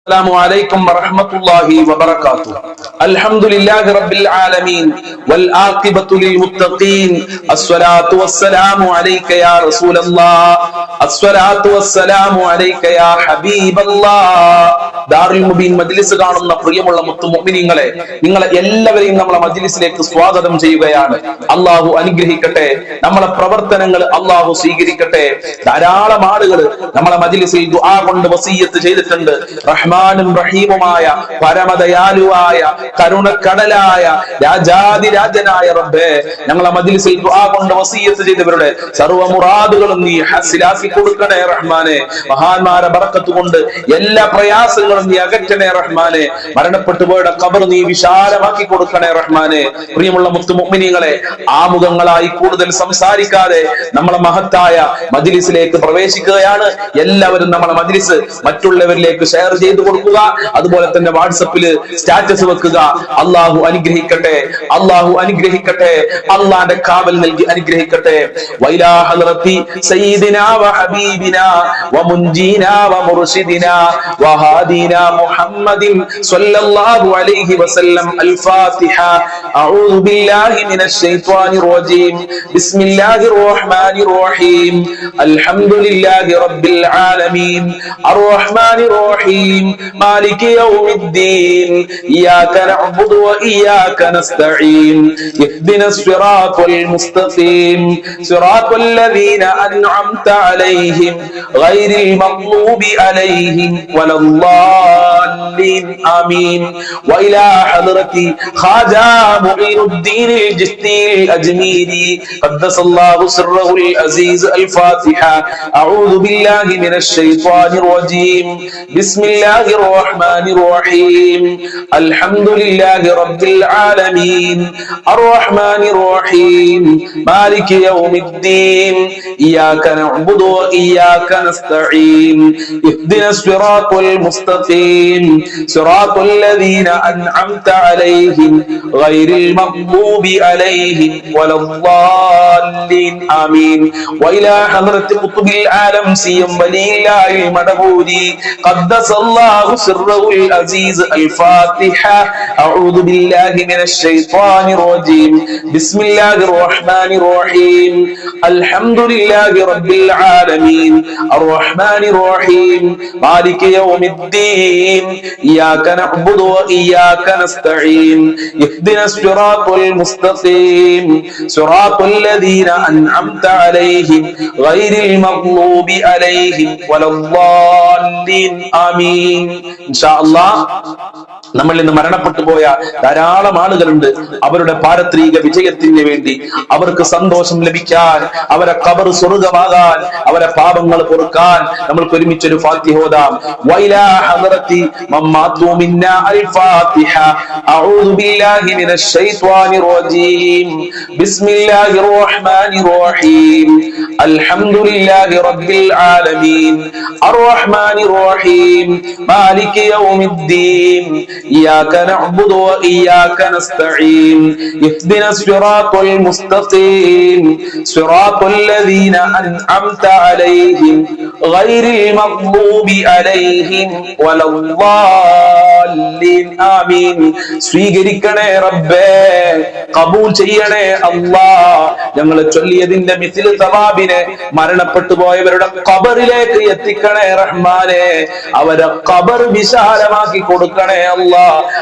السلام عليكم ورحمة الله وبركاته. الحمد لله رب العالمين والعاقبة للمتقين. الصلاة والسلام عليك يا رسول الله. الصلاة والسلام عليك يا حبيب الله. ദാറുൽ മുബീൻ മജ്ലിസ് കാണുന്ന പ്രിയമുള്ള മുഅ്മിനീങ്ങളെ, നിങ്ങളെ എല്ലാവരെയും നമ്മളെ മജ്ലിസിലേക്ക് സ്വാഗതം ചെയ്യുകയാണ്. അള്ളാഹു അനുഗ്രഹിക്കട്ടെ. നമ്മളെ പ്രവർത്തനങ്ങൾ അള്ളാഹു സ്വീകരിക്കട്ടെ. ധാരാളം ആളുകൾ നമ്മളെ മജ്ലിസിൽ ദുആ കൊണ്ട് വസിയ്യത്ത് ചെയ്തിട്ടുണ്ട്. റഹ്മാനും റഹീമുമായ പരമദയാലുവായ കരുണക്കടലായ രാജാതിരാജനായ റബ്ബേ, ഞങ്ങളെ മജ്ലിസിൽ ദുആ കൊണ്ട് വസിയ്യത്ത് ചെയ്തവരുടെ സർവ്വ മുറാദുകളും നീ ഹസിലാക്കി കൊടുക്കണേ റഹ്മാനെ. മഹാന്മാരെ ബറക്കത്ത് കൊണ്ട് എല്ലാ പ്രയാസങ്ങളും നീ അകറ്റണേ റഹ്മാനെ. മരണപ്പെട്ടു പോയുടെ ഖബർ നീ വിശാലമാക്കി കൊടുക്കണേ റഹ്മാനെ. പ്രിയമുള്ള മുഅ്മിനീങ്ങളെ, ആമുഖങ്ങളായി കൂടുതൽ സംസാരിക്കാതെ നമ്മളെ മഹത്തായ മജ്ലിസിലേക്ക് പ്രവേശിക്കുകയാണ്. എല്ലാവരും നമ്മളെ മജ്ലിസ് മറ്റുള്ളവരിലേക്ക് ഷെയർ ചെയ്തു കൊടുക്കുക. അതുപോലെ തന്നെ വാട്സപ്പിൽ സ്റ്റാറ്റസ് വെക്കുക. അള്ളാഹു അനുഗ്രഹിക്കട്ടെ, അള്ളാഹു അനുഗ്രഹിക്കട്ടെ, അള്ളാന്റെ കാവൽ നൽകി അനുഗ്രഹിക്കട്ടെ. വൈലാ ഹദ്റത്തി സയ്യിദിനാ വഹബീബിനാ വമുൻജീനാ വമുർശിദിനാ വഹാദിനാ മുഹമ്മദിൻ സ്വല്ലല്ലാഹു അലൈഹി വസല്ലം. അൽ-ഫാത്തിഹ. അഊദു ബില്ലാഹി മിനശ് ശൈത്വാനിർ റജീം. ബിസ്മില്ലാഹിർ റഹ്മാനിർ റഹീം. അൽഹംദുലില്ലാഹി റബ്ബിൽ ആലമീൻ. അർ-റഹ്മാനിർ റഹീം. മാലികി യൗമിദ്ദീൻ. ഇയ്യാക നഅ്ബുദു വഇയ്യാക നസ്തഈൻ. ഇഹ്ദിനസ് സിറാത്തൽ മുസ്തഖീം. സിറാത്തൽ ലദീന അൻഅംത അലൈഹിം ഗൈറിൽ മഗ്ദൂബി അലൈഹിം വലദ്ദാല്ലീൻ. ആമീൻ. വഇലാ ഹദ്റതി ഖാജാ മുഈനുദ്ദീൻ അൽ-ജിസ്തി അൽ-അജ്മീരി ഖദ്ദസല്ലാഹു സിർറഹുൽ അസീസ്. അൽ-ഫാത്തിഹ. അഊദു ബില്ലാഹി മിനശ് ശൈത്വാനിർ റജീം. ബിസ്മില്ലാഹിർ റഹ്മാനിർ റഹീം. അൽഹംദുലില്ലാഹി റബ്ബിൽ ആലമീൻ. അർ-റഹ്മാനിർ റഹീം. മാലികി യൗമിദ്ദീൻ. ഇയ്യാക നഅ്ബുദു വഇയ്യാക നസ്തഈൻ. ഇഹ്ദിനസ് സിറാത്തൽ മുസ്തഖീം. സിറാത്തൽ ലദീന അൻഅംത അലൈഹിം ഗൈറിൽ മഗ്ദൂബി അലൈഹിം വലദ്ദാല്ലീൻ. ആമീൻ. വഇലാ ഹദ്റത്തി ഖുത്ബിൽ ആലം സിയം വലില്ലാഹിൽ മദബൂരി ഖദ്ദസല്ലാഹു സിർറഹുൽ അസീസ്. അൽ-ഫാത്തിഹ. അഊദു ബില്ലാഹി മിനശ് ശൈത്വാനിർ റജീം. ബിസ്മില്ലാഹിർ റഹ്മാനിർ റഹീം. അൽഹംദുലില്ലാഹി റബ്ബിൽ ആലമീൻ. അർ-റഹ്മാനിർ റഹീം. മാലികി യൗമിദ്ദീൻ. ഇയ്യാക നഅ്ബുദു വഇയ്യാക നസ്തഈൻ. ഇഹ്ദിനസ് സിറാത്തൽ മുസ്തഖീം. സിറാത്തൽ ലദീന അൻഅംത അലൈഹിം ഗൈറിൽ മഗ്ദൂബി അലൈഹിം വലദ്ദാല്ലീൻ. ആമീൻ. ഇൻഷാ അല്ലാഹ് നമ്മൾ ഇന്ന് മരണപ്പെട്ടു പോയ ധാരാളം ആളുകളുണ്ട്. അവരുടെ പാരത്രിക വിജയത്തിന് വേണ്ടി, അവർക്ക് സന്തോഷം ലഭിക്കാൻ, അവരെ ഖബർ സ്വർഗ്ഗമാകാൻ, അവരെ പാപങ്ങൾ പൊറുക്കാൻ നമ്മൾക്ക് ഒരുമിച്ചൊരു ഫാത്തിഹ ഓതാം. വൈലാ ഹദ്റതി മമ്മാതു മിന്നാ. അൽ-ഫാത്തിഹ. അഊദു ബില്ലാഹി മിനശ് ശൈത്വാനിർ റജീം. ബിസ്മില്ലാഹിർ റഹ്മാനിർ റഹീം. അൽഹംദുലില്ലാഹി റബ്ബിൽ ആലമീൻ. അർ-റഹ്മാനിർ റഹീം. മാലികി യൗമിദ്ദീൻ. إياك نعبد وإياك نستعين. اهدنا الصراط المستقيم. صراط الذين أنعمت عليهم غير المغضوب عليهم ولا الضالين. آمين. സ്വീകരിക്കണേ റബ്ബേ, കബൂൽ ചെയ്യണേ അല്ലാഹ്. ഞങ്ങൾ ചൊല്ലിയതിന്റെ മിസ്ൽ സവാബിനെ മരണപ്പെട്ടു പോയവരുടെ ഖബറിലേക്ക് എത്തിക്കണേ റഹ്മാനെ. അവരെ ഖബർ വിശാലമാക്കി കൊടുക്കണേ അല്ലാഹ്.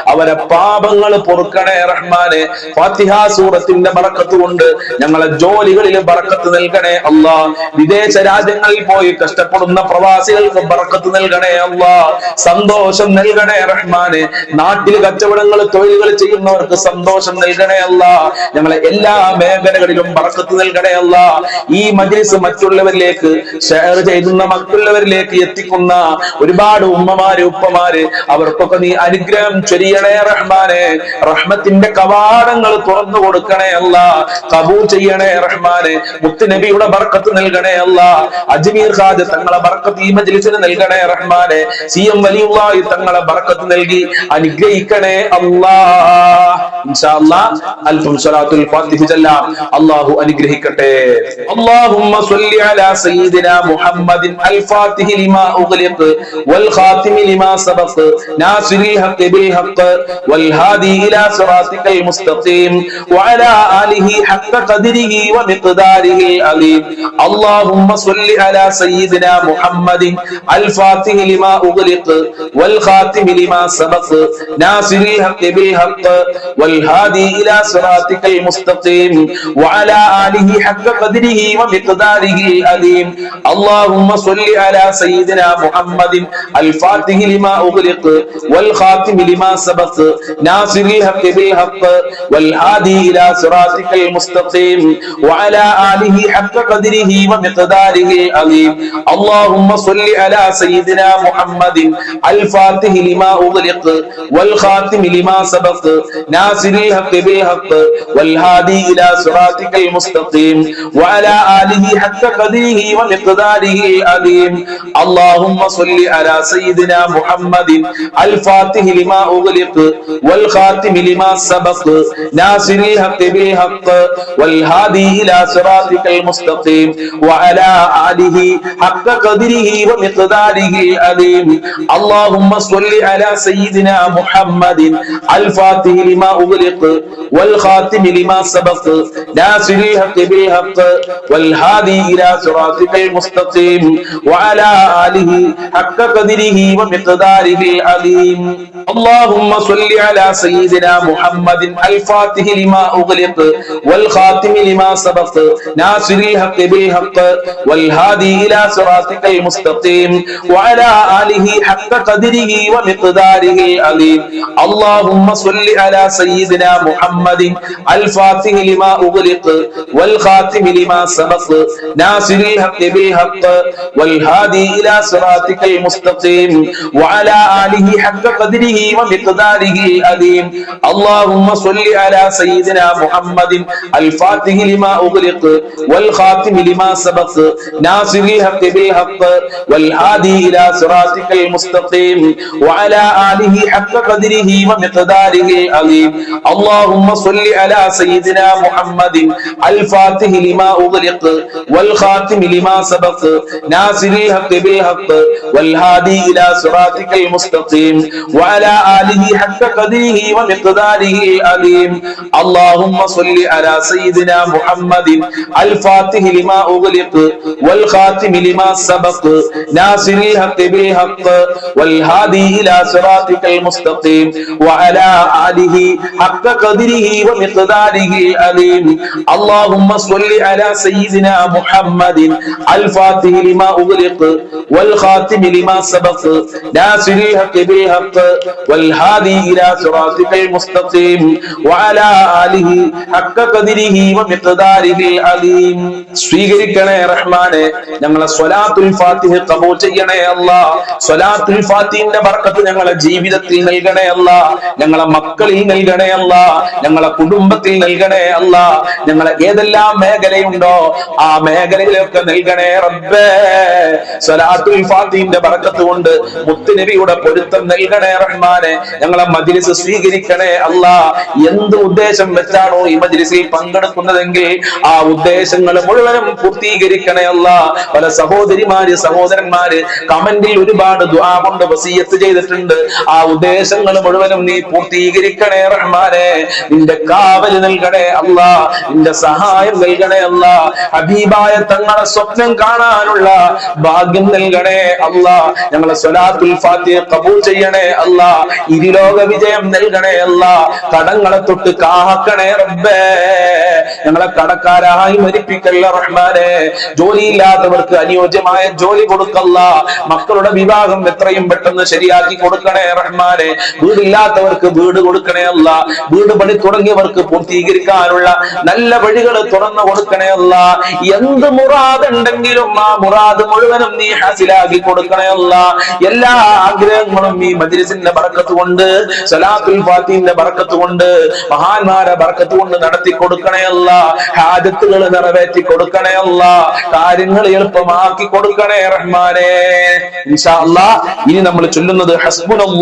അവരെ പാപങ്ങൾ പൊറുക്കണേ റഹ്മാനെ. ഫാത്തിഹ സൂറത്തിന്റെ ബറക്കത്ത് കൊണ്ട് ഞങ്ങളെ ജോലികളിൽ ബറക്കത്ത് നൽകണേ അല്ലാഹ്. വിദേശ രാജ്യങ്ങളിൽ പോയി കഷ്ടപ്പെടുന്ന പ്രവാസികൾക്ക് ബറക്കത്ത് നൽകണേ അല്ലാഹ്. സന്തോഷം നൽകണേ റഹ്മാനെ. നാട്ടിൽ കച്ചവടങ്ങൾ തൊഴിലുകൾ ചെയ്യുന്നവർക്ക് സന്തോഷം നൽകണേ അല്ലാഹ്. ഞങ്ങളെ എല്ലാ മേഖലകളിലും ബറക്കത്ത് നൽകണേ അല്ലാഹ്. ഈ മജ്ലിസ് മറ്റുള്ളവരിലേക്ക് ഷെയർ ചെയ്യുന്ന, മറ്റുള്ളവരിലേക്ക് എത്തിക്കുന്ന ഒരുപാട് ഉമ്മമാര് ഉപ്പമാര്, അവർക്കൊക്കെ നീ അനുഗ്രഹം ചൊരിയണേ റഹ്മാനെ. റഹ്മത്തിന്റെ കവാടങ്ങൾ തുറന്നു കൊടുക്കണേ അല്ലാഹ്. കബൂൽ ചെയ്യണേ റഹ്മാനെ. മുത്തുനബിയുടെ ബർക്കത്ത് നൽകണേ അല്ലാഹ്. അജ്മീർ ഖാജ തങ്ങളെ ബർക്കത്ത് ഈ മജ്ലിസിന് നൽകണേ റഹ്മാനെ. സി എം വലിയുള്ളാഹി തങ്ങളെ ബർക്കത്ത് നൽകി നൽകി അനുഗ്രഹിക്കണേ അല്ലാ. ഇൻഷാ അല്ലാഹ് അൽഫം സ്വലാത്തുൽ ഫാത്തിഹ ചൊല്ലാം. അല്ലാഹു അനുഗ്രഹിക്കട്ടെ. അല്ലാഹുമ്മ സ്വല്ലി അലാ സയ്യിദിനാ മുഹമ്മദിൻ അൽ ഫാത്തിഹ ലിമാ ഉഗ്ലിഖ് വൽ ഖാതിമി ലിമാ സബഖ നാസിറിൽ ഹഖ് ബിൽ ഹഖ് വൽ ഹാദി ഇലാ സിറാത്തിക്കൽ മുസ്തഖീം വഅലാ ആലിഹി ഹഖ്ക ഖദ്രിഹി വമിഖ്ദാരിഹി അലീം. അല്ലാഹുമ്മ സ്വല്ലി അലാ സയ്യിദിനാ മുഹമ്മദിൻ അൽ ഫാത്തിഹ ലിമാ ഉഗ്ലിഖ് വൽ ഖാതിമി ലിമാ സബഖ നാസിറിൽ ഹഖ് ബിൽ ഹഖ് വൽ ഹാദി ഇലാ സിറാത്തിക്കൽ മുസ്തഖീം വഅലാ ആലിഹി ഹഖ്ക ഖദ്രിഹി വമിഖ്ദാരിഹി അലീം. اللهم صل على سيدنا محمد الفاتح لما أغلق والخاتم لما سبق ناصر الحق بالحق والهادي إلى صراطك المستقيم وعلى آله حق قدره ومقداره العظيم. اللهم صل على سيدنا محمد الفاتح لما أغلق والخاتم لما سبق ناصر الحق بالحق والهادي إلى صراطك المستقيم وعلى آله حق قدره ومقداره العظيم. اللهم صل على سيدنا محمد الفاتح لما أغلق والخاتم لما سبق ناصر الحق بالحق والهادي إلى صراطك المستقيم وعلى آله حق قدره ومقداره العظيم. اللهم صل على سيدنا محمد الفاتح لما أغلق والخاتم لما سبق ناصر الحق بالحق والهادي إلى صراطك المستقيم وعلى آله حق قدره ومقداره العظيم. اللهم صل على سيدنا محمد الفاتح لما أغلق والخاتم لما سبق ناصر الحق بالحق والهادي إلى صراطك المستقيم وعلى آله حق قدره ومقداره العظيم. اللهم صل على سيدنا محمد الفاتح لما أغلق والخاتم لما سبق ناصر الحق بالحق والهادي إلى صراطك المستقيم وعلى آله حق قدره ومقداره العظيم. اللهم صل على سيدنا محمد الفاتح لما أغلق والخاتم لما سبق ناصر الحق بالحق والهادي إلى صراطك المستقيم وعلى آله حق قدره ومقداره العظيم. اللهم صل على سيدنا محمد الفاتح لما أغلق والخاتم لما سبق ناصر الحق بالحق والهادي إلى صراطك المستقيم وعلى آله حق قدره ومقداره العظيم. اللهم صل على سيدنا محمد الفاتح لما أغلق والخاتم لما سبق ناصر الحق بالحق والهادي إلى صراطك المستقيم وعلى آله حق قدره ومقداره العظيم. اللهم صل على سيدنا محمد الفاتح لما أغلق والخاتم لما سبق ناصر الحق بالحق والهادي إلى صراطك المستقيم وعلى آله حق قدره ومقداره العظيم. സ്വീകരിക്കണേ റഹ്മാനെ, ഞങ്ങളെ സ്വലാത്തുൽ ഫാത്തിഹ ഖബൂൽ ചെയ്യണേ അല്ലാഹ്. സ്വലാത്തുൽ ഫാത്തിഹിന്റെ ബർക്കത്ത് ഞങ്ങളെ ജീവിതത്തിൽ നൽകണേ അല്ലാഹ്, ഞങ്ങളെ മക്കളിൽ നൽകണേ അല്ലാഹ്, ഞങ്ങളെ കുടുംബത്തിൽ നൽകണേ അല്ലാഹ്. ഞങ്ങളെ ഏതെല്ലാം മേഖലയുണ്ടോ ആ മേഖലയിലൊക്കെ നൽകണേ റബ്ബേ. സ്വലാത്തുൽ ഫാത്തിഹിന്റെ ബർക്കത്ത് കൊണ്ട് മുത്തുനബിയുടെ പൊരുത്തം നൽകണേ റഹ്മാനെ. ഞങ്ങളെ മജ്ലിസ് സ്വീകരിക്കണേ അല്ലാഹ്. എന്ത് ഉദ്ദേശം വെച്ചാണോ ഈ മജ്ലിസിൽ പങ്കെടുക്കുന്നതെങ്കിൽ ആ ഉദ്ദേശങ്ങൾ മുഴുവനും പൂർത്തീകരിക്കണേ അല്ലാഹ്. പല സഹോദരിമാര് സഹോദരന്മാര് കമന്റിൽ ഒരുപാട് ദുആ കൊണ്ട് വസിയത്ത് ചെയ്തിട്ടുണ്ട്. ആ ഉദ്ദേശങ്ങൾ മുഴുവനും നീ പൂർത്തീകരിക്കണേ റഹ്മാനെ. നിന്റെ കാവൽ നൽകണേ അല്ലാഹ്, നിന്റെ സഹായം നൽകണേ അല്ലാഹ്. ഹബീബായ തങ്ങളെ സ്വപ്നം കാണാനുള്ള ഭാഗ്യം നൽകണേ അല്ലാഹ്. ഞങ്ങളെ സ്വലാത്തുൽ ഫാത്തിഹ ഖബൂൽ ചെയ്യണേ അല്ലാഹ്. ഇരുലോക വിജയം നൽകണേ അല്ലാഹ്. കടങ്ങളെ തൊട്ട് കാക്കണേ റബ്ബേ. ഞങ്ങളെ കടക്കാരായി മരിപ്പിക്കല്ല റഹ്മാനെ. ജോലിയില്ലാത്തവർക്ക് അനുയോജ്യമായ ജോലി കൊടുക്കല്ല. മക്കളുടെ വിവാഹം എത്രയും പെട്ടെന്ന് ശരിയാക്കി കൊടുക്കണേ റഹ്മാനെ. വീടില്ലാത്തവർക്ക് വീട് കൊടുക്കണേ അല്ല. വീട് പണി തുടങ്ങിയവർക്ക് പൂർത്തീകരിക്കാനുള്ള നല്ല വഴികൾ തുറന്നു കൊടുക്കണേ അല്ല. എന്ത് മുറാദ് ഉണ്ടെങ്കിലും ആ മുറാദ് മുഴുവനും നീ ഹാസിലാക്കി കൊടുക്കണേ അല്ല. എല്ലാ ആഗ്രഹങ്ങളും ഈ മജ്ലിസിന്റെ ബർക്കത്ത് കൊണ്ട്, സ്വലാത്തുൽ ഫാത്തിഹിന്റെ ബർക്കത്ത് കൊണ്ട്, മഹാന്മാരെ ബർക്കത്ത് കൊണ്ട് നടത്തി കൊടുക്കണേ അല്ല. ഹാജത്തുകൾ നിറവേറ്റി കൊടുക്കണേ അല്ല. കാര്യങ്ങൾ എളുപ്പമാക്കി കൊടുക്കണേ റഹ്മാനെ. ഇൻഷാ അല്ലാഹ് ഇനി നമ്മൾ ചൊല്ലുന്നത് ഹസ്ബുനല്ലാഹ്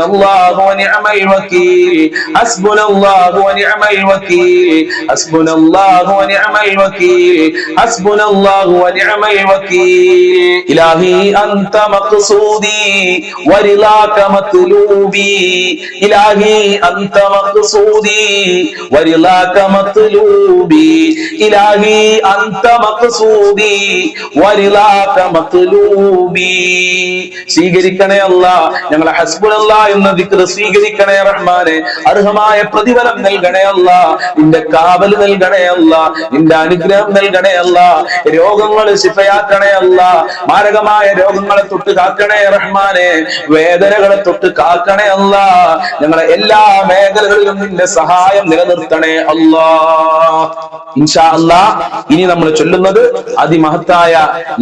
ഹസ്ബുനല്ലാഹു വനിഅമൽ വകീൽ ഹസ്ബുനല്ലാഹു വനിഅമൽ വകീൽ ഹസ്ബുനല്ലാഹു വനിഅമൽ വകീൽ ഹസ്ബുനല്ലാഹു വനിഅമൽ വകീൽ ഇലാഹി അൻത മഖ്സൂദി വരിളാക മത്ലൂബി ഇലാഹി അൻത മഖ്സൂദി വരിളാക മത്ലൂബി ഇലാഹി അൻത മഖ്സൂദി വരിളാക മത്ലൂബി. സ്വീകരിക്കണേ അല്ലാഹ് ഞങ്ങളെ ഹസ്ബുനല്ലാഹ് എന്ന ദിക്ർ സ്വീകരിക്കണേ റഹ്മാനെ. അർഹമായ പ്രതിഫലം നൽകണേ അല്ലാഹ്. നിന്റെ കാവൽ നൽകണേ അല്ലാഹ്. നിന്റെ അനുഗ്രഹം നൽകണേ അല്ലാഹ്. രോഗങ്ങൾ ശിഫയാക്കണേ അല്ലാഹ്. മാരകമായ രോഗങ്ങളെ തൊട്ട് കാക്കണേ റഹ്മാനെ. വേദനകളെ തൊട്ട് കാക്കണേ അല്ലാഹ്. ഞങ്ങളെ എല്ലാ മേഖലകളിലും നിന്റെ സഹായം നിലനിർത്തണേ അല്ലാഹ്. ഇൻഷാ അല്ലാഹ് ഇനി നമ്മൾ ചൊല്ലുന്നത് അതിമഹത്തായ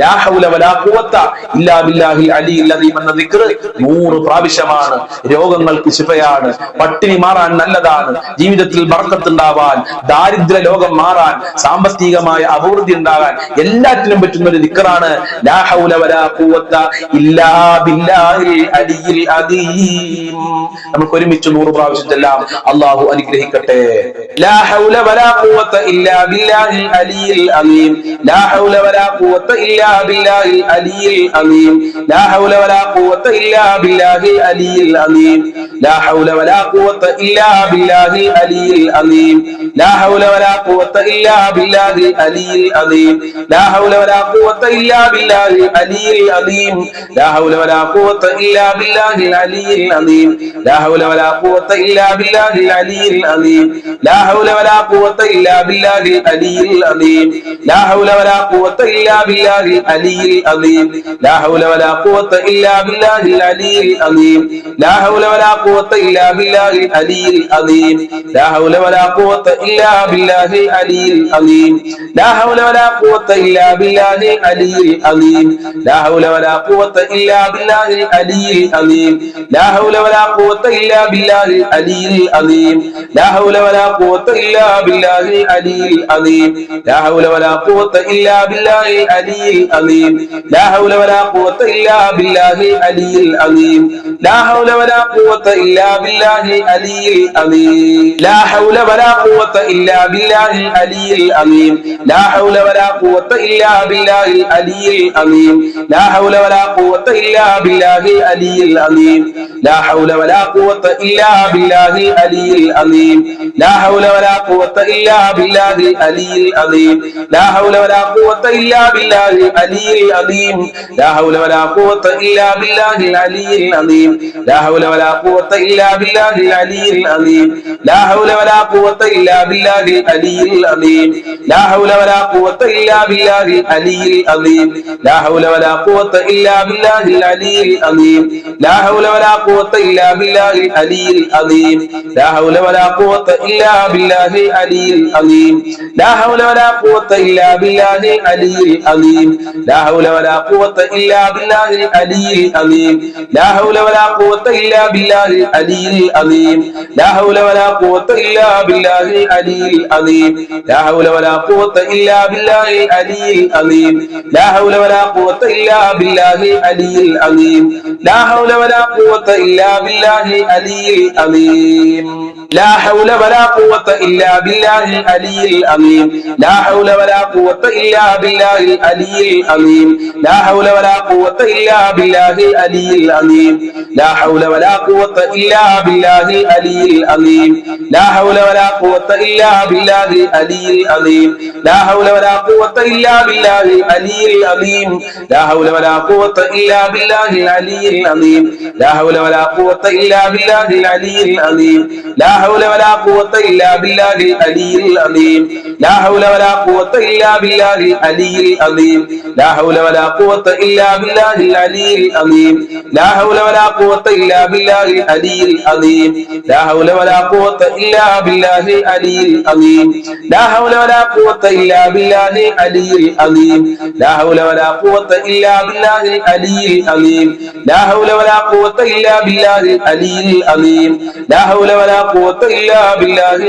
ലാ ഹൗല വലാ ഖുവത ഇല്ലാ ബില്ലാഹിൽ അലിയിൽ അദീം എന്ന ദിക്ർ 100 പ്രാവശ്യമാണ്. രോഗങ്ങൾക്ക് ശിഫയാണ്, പട്ടിണി മാറാൻ നല്ലതാണ്, ജീവിതത്തിൽ ബർക്കത്ത് ഉണ്ടാവാൻ, ദാരിദ്ര്യ ലോകം മാറാൻ, സാമ്പത്തികമായ അഭിവൃദ്ധി ഉണ്ടാകാൻ എല്ലാറ്റിനും പറ്റുന്ന ഒരു ദിക്റാണ് ലാ ഹൗല വലാ ഖുവത ഇല്ലാ ബില്ലാഹിൽ അലിയിൽ അദീം. നമുക്ക് ഒരുമിച്ച് 100 പ്രാവശ്യം ചൊല്ലാം. അല്ലാഹു അനുഗ്രഹിക്കട്ടെ. ലാ ഹൗല വലാ ഖുവത ഇല്ലാ ബില്ലാഹിൽ അലിയിൽ അദീം ലാ ഹൗല വലാ ഖുവത ഇല്ലാ ബില്ലാഹിൽ അലിയിൽ അദീം ലാ ഹൗല വലാ ഖുവത ഇല്ലാ ബില്ലാഹിൽ അലിയിൽ അദീം ലാ ഹൗല വലാ ഖുവത ഇല്ലാ ബില്ലാഹിൽ അലിയിൽ അദീം ലാ ഹൗല വലാ ഖുവത ഇല്ലാ ബില്ലാഹിൽ അലിയിൽ അദീം ലാ ഹൗല വലാ ഖുവത ഇല്ലാ ബില്ലാഹിൽ അലിയിൽ അദീം ലാ ഹൗല വലാ ഖുവത ഇല്ലാ ബില്ലാഹിൽ അലിയിൽ അദീം ലാ ഹൗല വലാ ഖുവത ഇല്ലാ ബില്ലാഹിൽ അലിയിൽ അദീം ലാ ഹൗല വലാ ഖുവത ഇല്ലാ ബില്ലാഹിൽ അലിയിൽ അദീം ലാ ഹൗല വലാ ഖുവത ഇല്ലാ ബില്ലാഹിൽ അലിയിൽ അദീം ലാ ഹൗല വലാ ഖുവത ഇല്ലാ ബില്ലാഹിൽ അലിയിൽ അദീം ലാ ഹൗല വലാ ഖുവത ഇല്ലാ ബില്ലാഹിൽ അലിയിൽ അദീം ലാ ഹൗല വലാ ഖുവത ഇല്ലാ ബില്ലാഹിൽ അലിയിൽ അദീം ലാ ഹൗല വലാ ഖുവത ഇല്ലാ ബില്ലാഹിൽ അലിയിൽ അദീം ലാ ഹൗല വലാ ഖുവത ഇല്ലാ ബില്ലാഹിൽ അലിയിൽ അദീം ലാ ഹൗല വലാ ഖുവത ഇല്ലാ ബില്ലാഹിൽ അലിയിൽ അദീം ലാ ഹൗല വലാ ഖുവത ഇല്ലാ ബില്ലാഹിൽ അലിയിൽ അദീം ലാ ഹൗല വലാ ഖുവത ഇല്ലാ ബില്ലാഹിൽ അലിയിൽ അദീം ലാ ഹൗല വലാ ഖുവത ഇല്ലാ ബില്ലാഹിൽ അലിയിൽ അദീം ലാ ഹൗല വലാ ഖുവത ഇല്ലാ ബില്ലാഹിൽ അലിയിൽ അദീം ലാ ഹൗല വലാ ഖുവത ഇല്ലാ ബില്ലാഹിൽ അലിയിൽ അദീം ലാ ഹൗല വലാ ഖുവത ഇല്ലാ ബില്ലാഹിൽ അലിയിൽ അദീം ലാ ഹൗല വലാ ഖുവത ഇല്ലാ ബില്ലാഹിൽ അലിയിൽ അദീം ലാ ഹൗല വലാ ഖുവത ഇല്ലാ ബില്ലാഹിൽ അലിയിൽ അദീം ലാ ഹൗല വലാ ഖുവത ഇല്ലാ ബില്ലാഹിൽ അലിയിൽ അദീം ലാ ഹൗല വലാ ഖുവത ഇല്ലാ ബില്ലാഹിൽ അലിയിൽ അദീം ലാ ഹൗല വലാ ഖുവത ഇല്ലാ ബില്ലാഹിൽ അലിയിൽ അദീം ലാ ഹൗല വലാ ഖുവത ഇല്ലാ ബില്ലാഹിൽ അലിയിൽ അദീം ലാ ഹൗല വലാ ഖുവത ഇല്ലാ ബില്ലാഹിൽ അലിയിൽ അദീം ലാ ഹൗല വലാ ഖുവത ഇല്ലാ ബില്ലാഹിൽ അലിയിൽ അദീം ലാ ഹൗല വലാ ഖുവത ഇല്ലാ ബില്ലാഹിൽ അലിയിൽ അദീം ലാ ഹൗല വലാ ഖുവത ഇല്ലാ ബില്ലാഹിൽ അലിയിൽ അദീം ലാ ഹൗല വലാ ഖുവത ഇല്ലാ ബില്ലാഹിൽ അലിയിൽ അദീം ലാ ഹൗല വലാ ഖുവത ഇല്ലാ ബില്ലാഹിൽ അലിയിൽ അദീം ലാ ഹൗല വലാ ഖുവത ഇല്ലാ ബില്ലാഹിൽ അലിയിൽ അദീം ലാ ഹൗല വലാ ഖുവത ഇല്ലാ ബില്ലാഹിൽ അലിയിൽ അദീം ലാ ഹൗല വലാ ഖുവത ഇല്ലാ ബില്ലാഹിൽ അലിയിൽ അദീം ലാ ഹൗല വലാ ഖുവത ഇല്ലാ ബില്ലാഹിൽ അലിയിൽ അദീം ലാ ഹൗല വലാ ഖുവത ഇല്ലാ ബില്ലാഹിൽ അലിയിൽ അദീം ലാ ഹൗല വലാ ഖുവത ഇല്ലാ ബില്ലാഹിൽ അലിയിൽ അദീം ലാ ഹൗല വലാ ഖുവത ഇല്ലാ ബില്ലാഹിൽ അലിയിൽ അദീം ലാ ഹൗല വലാ ഖുവത ഇല്ലാ ബില്ലാഹിൽ അലിയിൽ അദീം ലാ ഹൗല വലാ ഖുവത ഇല്ലാ ബില്ലാഹിൽ അലിയിൽ അദീം ലാ ഹൗല വലാ ഖുവത ഇല്ലാ ബില്ലാഹിൽ അലിയിൽ അദീം ലാ ഹൗല വലാ ഖുവത ഇല്ലാ ബില്ലാഹിൽ അലിയിൽ അദീം ലാ ഹൗല വലാ ഖുവത ഇല്ലാ ബില്ലാഹിൽ അലിയിൽ അദീം ലാ ഹൗല വലാ ഖുവത ഇല്ലാ ബില്ലാഹിൽ അലിയിൽ അദീം ലാ ഹൗല വലാ ഖുവത ഇല്ലാ ബില്ലാഹിൽ അലിയിൽ അദീം ലാ ഹൗല വലാ ഖുവത ഇല്ലാ ബില്ലാഹിൽ അലിയിൽ അദീം ലാ ഹൗല വലാ ഖുവത ഇല്ലാ ബില്ലാഹിൽ അലിയിൽ അദീം ലാ ഹൗല വലാ ഖുവത ഇല്ലാ ബില്ലാഹിൽ അലിയിൽ അദീം ലാ ഹൗല വലാ ഖുവത ഇല്ലാ ബില്ലാഹിൽ അലിയിൽ അദീം ലാ ഹൗല വലാ ഖുവത ഇല്ലാ ബില്ലാഹിൽ അലിയിൽ അദീം ലാ ഹൗല വലാ ഖുവത ഇല്ലാ ബില്ലാഹിൽ അലിയിൽ അദീം ലാ ഹൗല വലാ ഖുവത ഇല്ലാ ബില്ലാഹിൽ അലിയിൽ അദീം ലാ ഹൗല വലാ ഖുവത ഇല്ലാ ബില്ലാഹിൽ അലിയിൽ അദീം ലാ ഹൗല വലാ ഖുവത ഇല്ലാ ബില്ലാഹിൽ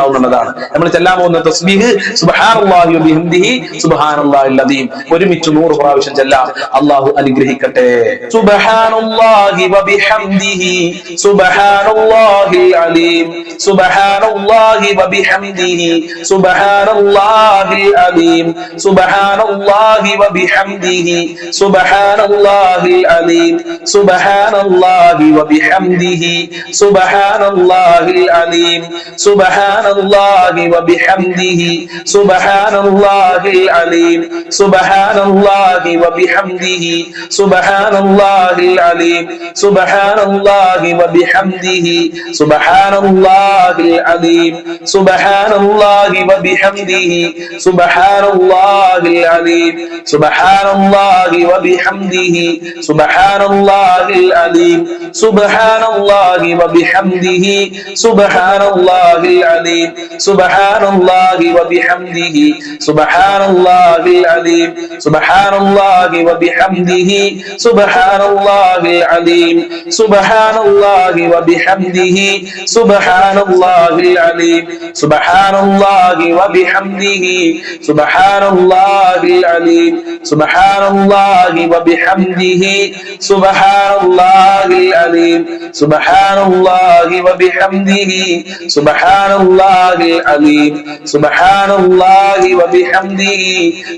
ഉണ്ടാവുന്നതാണ്. നമ്മൾ ചെല്ലാൻ പോകുന്ന തസ്ബീഹ് സുബ്ഹാനല്ലാഹി വബിഹംദിഹി സുബ്ഹാനല്ലാഹിൽ അദീം ഒരുമിച്ച് 100 പ്രാവശ്യം ചെല്ലാം. അല്ലാഹു അനുഗ്രഹിക്കട്ടെ. സുബ്ഹാനല്ലാഹി വബിഹംദിഹി സുബ്ഹാനല്ലാഹിൽ അലീം സുബ്ഹാനല്ലാഹി വബിഹംദിഹി സുബ്ഹാനല്ലാഹിൽ അലീം സുബ്ഹാനല്ലാഹി വബിഹംദിഹി സുബ്ഹാനല്ലാഹിൽ അലീം സുബ്ഹാനല്ലാഹി വബിഹംദിഹി സുബ്ഹാനല്ലാഹിൽ അലീം സുബ്ഹാനല്ലാഹി വബിഹംദിഹി സുബ്ഹാനല്ലാഹിൽ അലീം സുബ്ഹാനല്ലാഹി വബിഹംദിഹി സുബ്ഹാനല്ലാഹിൽ അലീം സുബ്ഹാനല്ലാഹി വബിഹംദിഹി സുബ്ഹാനല്ലാഹിൽ അലീം സുബ്ഹാനല്ലാഹി വബിഹംദിhi സുബ്ഹാനല്ലാഹിൽ അലീം സുബ്ഹാനല്ലാഹി വബിഹംദിhi സുബ്ഹാനല്ലാഹിൽ അലീം സുബ്ഹാനല്ലാഹി വബിഹംദിhi സുബ്ഹാനല്ലാഹിൽ അലീം സുബ്ഹാനല്ലാഹി വബിഹംദിhi സുബ്ഹാനല്ലാഹിൽ അലീം സുബ്ഹാനല്ലാഹി വബിഹംദിhi സുബ്ഹാനല്ലാഹിൽ അലീം സുബ്ഹാനല്ലാഹി വബിഹംദിhi സുബ്ഹാനല്ലാഹിൽ അലീം സുബ്ഹാനല്ലാഹി വബിഹംദിhi സുബ്ഹാനല്ലാഹിൽ അലീം സുബ്ഹാനല്ലാഹി വബിഹംദിhi സുബ്ഹാനല്ലാഹിൽ അലീം സുബ്ഹാനല്ലാഹി വബിഹംദിhi സുബ്ഹാനല്ലാഹിൽ അലീം സുബ്ഹാനല്ലാഹി വബിഹംദിhi സുബ്ഹാനല്ലാഹിൽ അലീം സുബ്ഹാനല്ലാഹി വബിഹംദിhi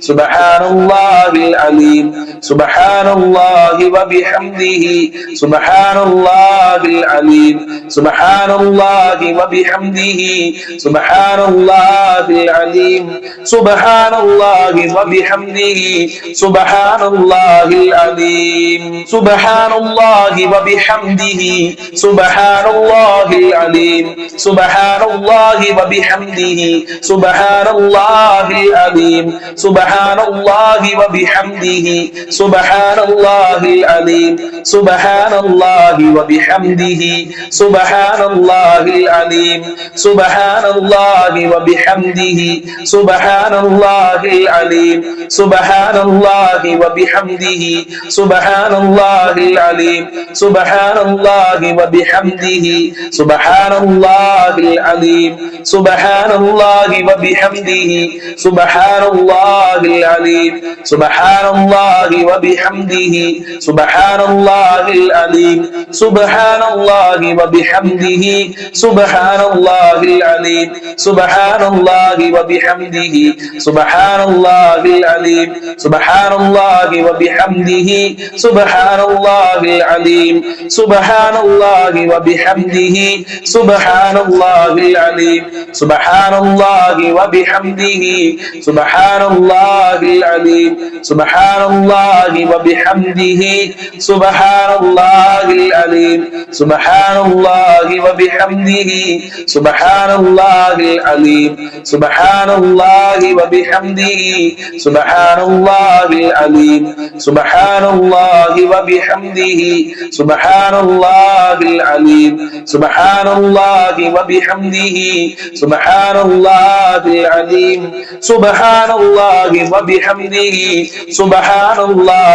സുബ്ഹാനല്ലാഹിൽ അലീം സുബ്ഹാനല്ലാഹി വബിഹംദിhi സുബ്ഹാനല്ലാഹിൽ അലീം സുബ്ഹാനല്ലാഹി വബിഹംദിhi സുബ്ഹാനല്ലാഹിൽ അലീം സുബ്ഹാനല്ലാഹി വബിഹംദിhi സുബ്ഹാനല്ലാഹിൽ അലീം സുബ്ഹാനല്ലാഹി വബിഹംദിhi സുബ്ഹാനല്ലാഹിൽ അലീം സുബ്ഹാനല്ലാഹി വബിഹംദിhi സുബ്ഹാനല്ലാഹിൽ അലീം സുബ്ഹാനല്ലാഹി വബിഹംദിhi സുബ്ഹാനല്ലാഹിൽ അലീം സുബ്ഹാനല്ലാഹി വബിഹംദിhi സുബ്ഹാനല്ലാഹിൽ അലീം സുബ്ഹാനല്ലാഹി വബിഹംദിhi സുബ്ഹാനല്ലാഹിൽ അലീം സുബ്ഹാനല്ലാഹി വബിഹംദിhi സുബ്ഹാനല്ലാഹിൽ അലീം സുബ്ഹാനല്ലാഹി വബിഹംദിhi സുബ്ഹാനല്ലാഹിൽ അലീം സുബ്ഹാനല്ലാഹി വബിഹംദിhi സുബ്ഹാനല്ലാഹിൽ അലീം സുബ്ഹാനല്ലാഹി വബിഹംദിhi സുബ്ഹാനല്ലാഹിൽ അലീം സുബ്ഹാനല്ലാഹി വബിഹംദിhi സുബ്ഹാനല്ലാഹിൽ അലീം സുബ്ഹാനല്ലാഹി വബിഹംദിhi സുബ്ഹാനല്ലാഹിൽ അലീം സുബ്ഹാനല്ലാഹി വബിഹംദിhi സുബ്ഹാനല്ലാഹിൽ അലീം സുബ്ഹാനല്ലാഹി വബിഹംദിhi സുബ്ഹാനല്ലാഹിൽ അലീം സുബ്ഹാനല്ലാഹി വബിഹംദിhi സുബ്ഹാനല്ലാഹിൽ അലീം സുബ്ഹാനല്ലാഹി വബിഹംദിhi സുബ്ഹാനല്ലാഹിൽ അലീം സുബ്ഹാനല്ലാഹി വബിഹംദിhi സുബ്ഹാനല്ലാഹിൽ അലീം സുബ്ഹാനല്ലാഹി വബിഹംദിhi സുബ്ഹാനല്ലാഹിൽ അലീം സുബ്ഹാനല്ലാഹി വബിഹംദിhi സുബ്ഹാനല്ലാഹിൽ അലീം സുബ്ഹാനല്ലാഹി വബിഹംദിhi സുബ്ഹാനല്ലാഹിൽ അലീം സുബ്ഹാനല്ലാഹി വബിഹംദിhi സുബ്ഹാനല്ലാഹിൽ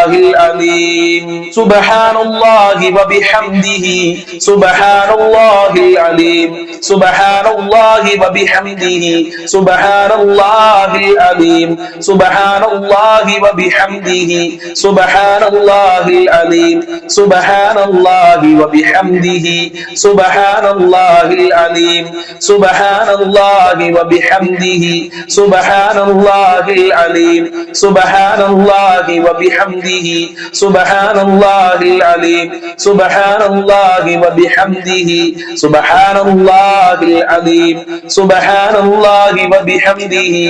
അലീം സുബ്ഹാനല്ലാഹി വബിഹംദിhi സുബ്ഹാനല്ലാഹിൽ അലീം സുബ്ഹാനല്ലാഹി വബിഹംദിhi സുബ്ഹാനല്ലാഹിൽ അലീം സുബ്ഹാനല്ലാഹി വബിഹംദിhi സുബ്ഹാനല്ലാഹിൽ അലീം സുബ്ഹാനല്ലാഹി വബിഹംദിhi സുബ്ഹാനല്ലാഹിൽ അലീം സുബ്ഹാനല്ലാഹി വബിഹംദിhi സുബ്ഹാനല്ലാഹിൽ അലീം സുബ്ഹാനല്ലാഹി വബിഹംദിhi സുബ്ഹാനല്ലാഹിൽ അലീം സുബ്ഹാനല്ലാഹി വബിഹംദിhi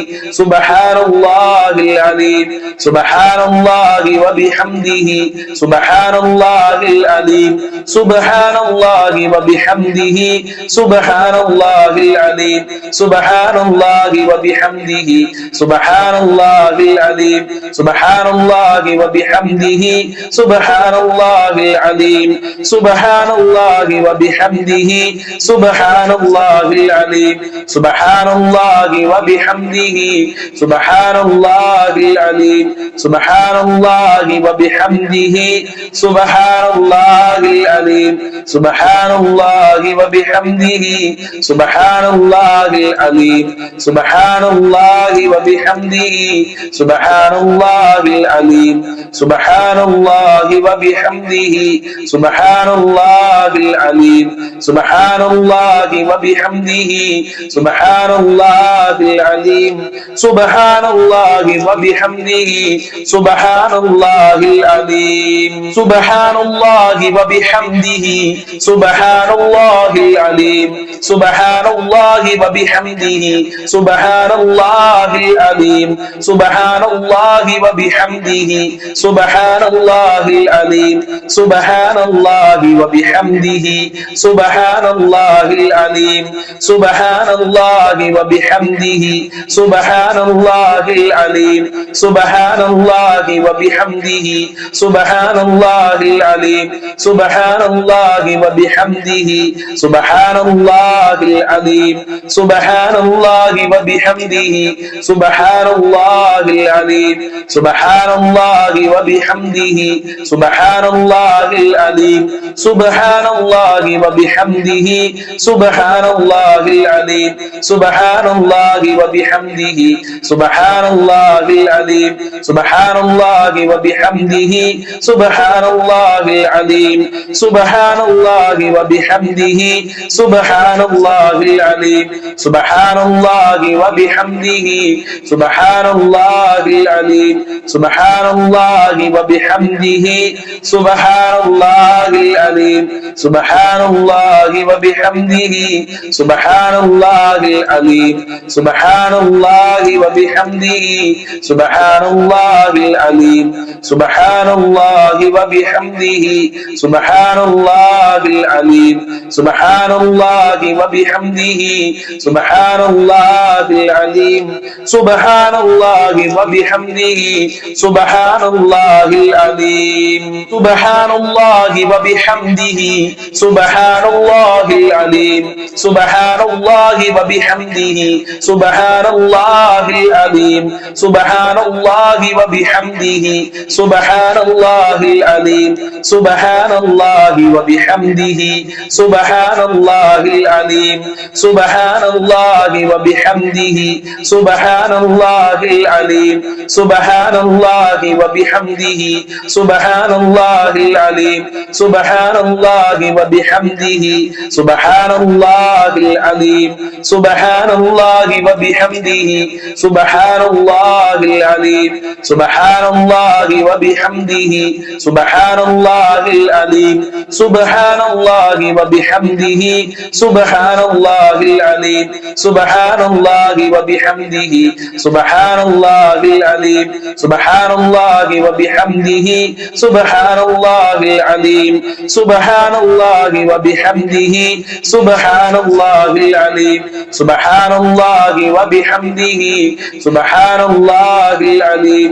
സുബ്ഹാനല്ലാഹിൽ അലീം സുബ്ഹാനല്ലാഹി വബിഹംദിhi സുബ്ഹാനല്ലാഹിൽ അലീം സുബ്ഹാനല്ലാഹി വബിഹംദിhi സുബ്ഹാനല്ലാഹിൽ അലീം സുബ്ഹാനല്ലാഹി വബിഹംദിhi സുബ്ഹാനല്ലാഹിൽ അലീം സുബ്ഹാനല്ലാഹി വബിഹംദിhi സുബ്ഹാനല്ലാഹിൽ അലീം സുബ്ഹാനല്ലാഹി വബിഹംദിhi സുബ്ഹാനല്ലാഹിൽ അലീം സുബ്ഹാനല്ലാഹി വബിഹംദിhi സുബ്ഹാനല്ലാഹിൽ അലീം സുബ്ഹാനല്ലാഹി വബിഹംദിhi സുബ്ഹാനല്ലാഹിൽ അലീം സുബ്ഹാനല്ലാഹി വബിഹംദിhi സുബ്ഹാന സുബ്ഹാനല്ലാഹിൽ അലീം സുബ്ഹാനല്ലാഹി വബിഹംദിഹി സുബ്ഹാനല്ലാഹിൽ അലീം സുബ്ഹാനല്ലാഹി വബിഹംദിഹി സുബ്ഹാനല്ലാഹിൽ അലീം സുബ്ഹാനല്ലാഹി വബിഹംദിഹി സുബ്ഹാനല്ലാഹിൽ അലീം സുബ്ഹാനല്ലാഹി വബിഹംദിഹി സുബ്ഹാനല്ലാഹിൽ അലീം സുബ്ഹാനല്ലാഹി വബിഹംദിഹി സുബ്ഹാനല്ലാഹിൽ അലീം സുബ്ഹാനല്ലാഹി വബിഹംദിഹി സുബ്ഹാനല്ലാഹിൽ അലീം സുബ്ഹാനല്ലാഹി വബിഹംദിഹി സുബ്ഹാനല്ലാഹിൽ അലീം സുബ്ഹാനല്ലാഹി വബിഹംദിഹി സുബ്ഹാനല്ലാഹിൽ അലീം സുബ്ഹാനല്ലാഹി വബിഹംദിഹി സുബ്ഹാനല്ലാഹിൽ അലീം സുബ്ഹാനല്ലാഹി വബിഹംദിഹി സുബ്ഹാനല്ലാഹിൽ അലീം സുബ്ഹാനല്ലാഹി വബിഹംദിഹി സുബ്ഹാനല്ലാഹിൽ അലീം സുബ്ഹാനല്ലാഹി വബിഹംദിഹി സുബ്ഹാനല്ലാഹിൽ അലീം സുബ്ഹാനല്ലാഹി വബിഹംദിഹി സുബ്ഹാനല്ലാഹിൽ അലീം സുബ്ഹാനല്ലാഹി വബിഹംദിഹി സുബ്ഹാനല്ലാഹിൽ അലീം സുബ്ഹാനല്ലാഹി വബിഹംദിഹി സുബ്ഹാനല്ലാഹിൽ അലീം സുബ്ഹാനല്ലാഹി വബിഹംദിഹി സുബ്ഹാനല്ലാഹിൽ അലീം സുബ്ഹാനല്ലാഹി വബിഹംദിഹി സുബ്ഹാനല്ലാഹിൽ അലീം സുബ്ഹാനല്ലാഹി വബിഹംദിഹി സുബ്ഹാനല്ലാഹിൽ അലീം സുബ്ഹാനല്ലാഹി വബിഹംദിഹി സുബ്ഹാനല്ലാഹിൽ അലീം സുബ്ഹാനല്ലാഹി വബിഹംദിഹി സുബ്ഹാനല്ലാഹിൽ അലീം സുബ്ഹാനല്ലാഹി വബിഹംദിഹി സുബ്ഹാനല്ലാഹിൽ അലീം സുബ്ഹാനല്ലാഹി വബിഹംദിhi സുബ്ഹാനല്ലാഹിൽ അലീം സുബ്ഹാനല്ലാഹി വബിഹംദിhi സുബ്ഹാനല്ലാഹിൽ അലീം സുബ്ഹാനല്ലാഹി വബിഹംദിhi സുബ്ഹാനല്ലാഹിൽ അലീം സുബ്ഹാനല്ലാഹി വബിഹംദിhi സുബ്ഹാനല്ലാഹിൽ അലീം സുബ്ഹാനല്ലാഹി വബിഹംദിhi സുബ്ഹാനല്ലാഹിൽ അലീം സുബ്ഹാനല്ലാഹി വബിഹംദിhi സുബ്ഹാനല്ലാഹിൽ അലീം സുബ്ഹാനല്ലാഹി വബിഹംദിhi സുബ്ഹാനല്ലാഹിൽ അലീം സുബ്ഹാനല്ലാഹി വബിഹംദിhi സുബ്ഹാനല്ലാഹിൽ അലീം സുബ്ഹാനല്ലാഹി വബിഹംദിhi സുബ്ഹാനല്ലാഹിൽ അലീം സുബ്ഹാനല്ലാഹി വബിഹംദിhi സുബ്ഹാനല്ലാഹിൽ അലീം സുബ്ഹാനല്ലാഹി വബിഹംദിhi സുബ്ഹാനല്ലാഹിൽ അലീം സുബ്ഹാനല്ലാഹി വബിഹംദിhi സുബ്ഹാനല്ലാഹിൽ അലീം സുബ്ഹാനല്ലാഹി വബിഹംദിhi സുബ്ഹാനല്ലാഹിൽ അലീം സുബ്ഹാനല്ലാഹി വബിഹംദിhi സുബ്ഹാനല്ലാഹിൽ അലീം സുബ്ഹാനല്ലാഹി വബിഹംദിhi സുബ്ഹാനല്ലാഹിൽ അലീം സുബ്ഹാനല്ലാഹി വബിഹംദിhi സുബ്ഹാനല്ലാഹിൽ അലീം സുബ്ഹാനല്ലാഹി വബിഹംദിhi സുബ്ഹാനല്ലാഹിൽ അലീം